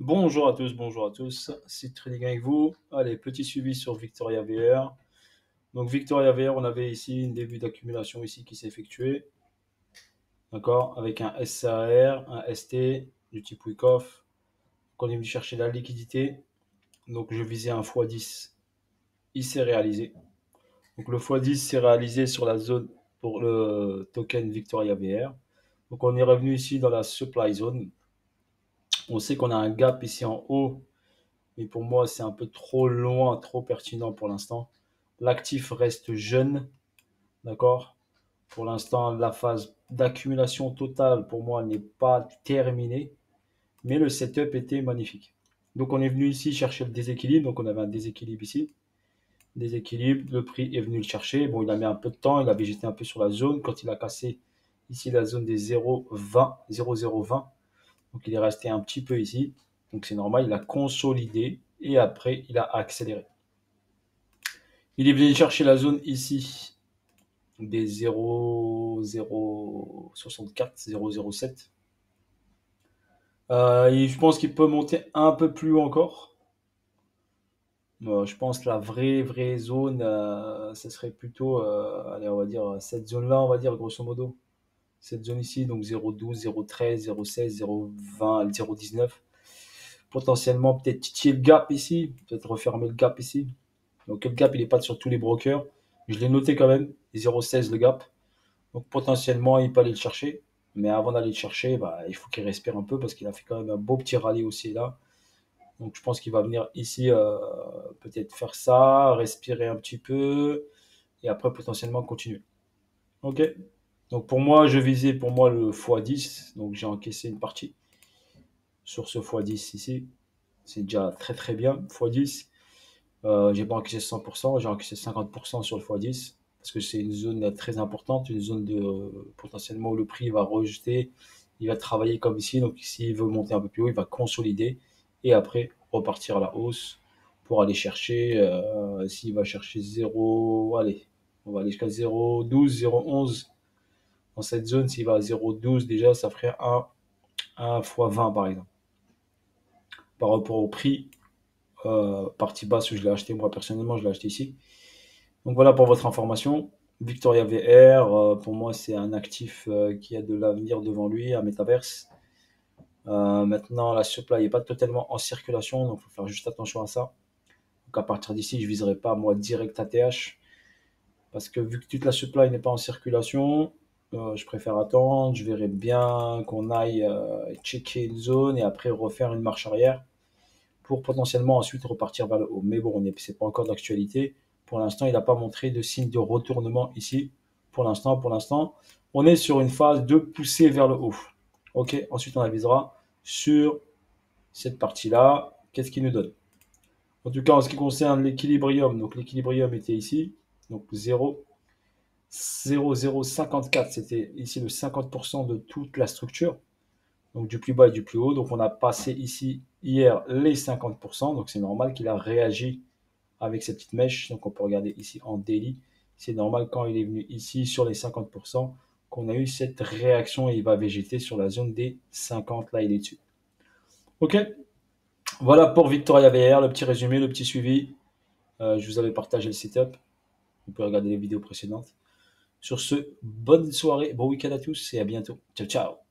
Bonjour à tous, c'est Trading avec vous. Allez, petit suivi sur Victoria VR. Donc Victoria VR, on avait ici un début d'accumulation ici qui s'est effectué, d'accord, avec un SAR, un ST du type Wyckoff. Donc on est venu chercher la liquidité. Donc je visais un x10, il s'est réalisé. Donc le x10 s'est réalisé sur la zone pour le token Victoria VR. Donc on est revenu ici dans la supply zone. On sait qu'on a un gap ici en haut, mais pour moi, c'est un peu trop loin, trop pertinent pour l'instant. L'actif reste jeune, d'accord. Pour l'instant, la phase d'accumulation totale, pour moi, n'est pas terminée, mais le setup était magnifique. Donc, on est venu ici chercher le déséquilibre. Donc, on avait un déséquilibre ici. Déséquilibre, le prix est venu le chercher. Bon, il a mis un peu de temps, il a végété un peu sur la zone. Quand il a cassé ici la zone des 0,20, 0,020, donc il est resté un petit peu ici. Donc c'est normal, il a consolidé et après il a accéléré. Il est venu chercher la zone ici des 0,064, 0,07. Je pense qu'il peut monter un peu plus haut encore. Je pense que la vraie zone, ce serait plutôt, allez, on va dire cette zone-là, on va dire grosso modo. Cette zone ici, donc 0,12, 0,13, 0,16, 0,20, 0,19. Potentiellement, peut-être titiller le gap ici, peut-être refermer le gap ici. Donc le gap, il n'est pas sur tous les brokers. Je l'ai noté quand même, 0,16 le gap. Donc potentiellement, il peut aller le chercher. Mais avant d'aller le chercher, il faut qu'il respire un peu parce qu'il a fait quand même un beau petit rallye aussi là. Donc je pense qu'il va venir ici peut-être faire ça, respirer un petit peu et après potentiellement continuer. Ok. Donc pour moi, je visais pour moi le x10. Donc j'ai encaissé une partie sur ce x10 ici. C'est déjà très très bien, x10. J'ai pas encaissé 100%, j'ai encaissé 50% sur le x10 parce que c'est une zone très importante, une zone de potentiellement où le prix va rejeter, il va travailler comme ici, donc s'il veut monter un peu plus haut, il va consolider et après repartir à la hausse pour aller chercher, s'il va chercher 0, allez, on va aller jusqu'à 0,12, 0,11 dans cette zone, s'il va à 0,12 déjà, ça ferait un x 20 par exemple, par rapport au prix partie basse où je l'ai acheté, moi personnellement, je l'ai acheté ici. Donc voilà pour votre information. Victoria VR, pour moi, c'est un actif qui a de l'avenir devant lui, un métaverse. Maintenant, la supply n'est pas totalement en circulation, donc il faut faire juste attention à ça. Donc à partir d'ici, je ne viserai pas moi direct ATH, parce que vu que toute la supply n'est pas en circulation, je préfère attendre. Je verrai bien qu'on aille checker une zone et après refaire une marche arrière pour potentiellement ensuite repartir vers le haut. Mais bon, c'est pas encore d'actualité. Pour l'instant, il n'a pas montré de signe de retournement ici. Pour l'instant, on est sur une phase de poussée vers le haut. Ok, ensuite on avisera sur cette partie-là. Qu'est-ce qu'il nous donne? En tout cas, en ce qui concerne l'équilibrium, donc l'équilibrium était ici, donc 0, 0,054, c'était ici le 50% de toute la structure, donc du plus bas et du plus haut. Donc on a passé ici hier les 50%, donc c'est normal qu'il a réagi avec cette petite mèche. Donc on peut regarder ici en daily. C'est normal quand il est venu ici sur les 50% qu'on a eu cette réaction et il va végéter sur la zone des 50. Là, il est dessus. Ok, voilà pour Victoria VR, le petit résumé, le petit suivi. Je vous avais partagé le setup. Vous pouvez regarder les vidéos précédentes. Sur ce, bonne soirée, bon week-end à tous et à bientôt. Ciao, ciao.